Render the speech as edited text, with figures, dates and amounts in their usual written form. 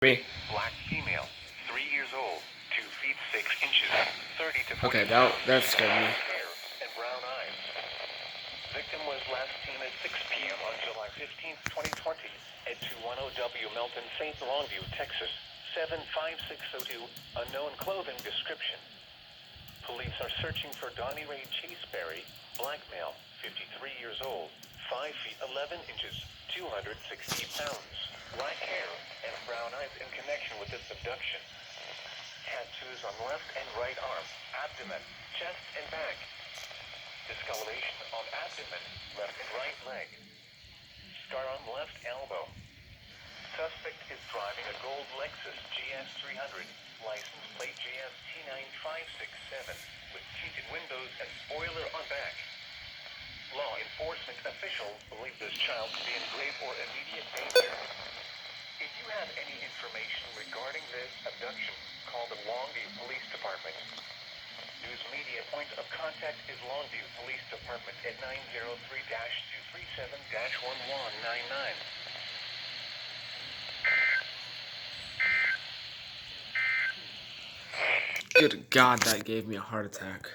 Me. Black female, 3 years old, 2 feet 6 inches, 30 to 40 Okay, pounds, that scared me. hair and brown eyes. Victim was last seen at 6 p.m. on July 15th, 2020 at 210W Melton St. Longview, Texas, 75602, unknown clothing description. Police are searching for Donnie Ray Chaseberry, black male, 53 years old, 5 feet 11 inches, 260 pounds, black hair and brown eyes in connection with this abduction. Tattoos on left and right arm, abdomen, chest and back. Discoloration on abdomen, left and right leg. Scar on left elbow. Suspect is driving a gold Lexus GS 300, license plate JS T9567, with tinted windows and spoiler on back. Law enforcement officials believe this child to be in grave or immediate danger. If you have any information regarding this abduction, call the Longview Police Department. News media point of contact is Longview Police Department at 903-237-1199. Good God, that gave me a heart attack.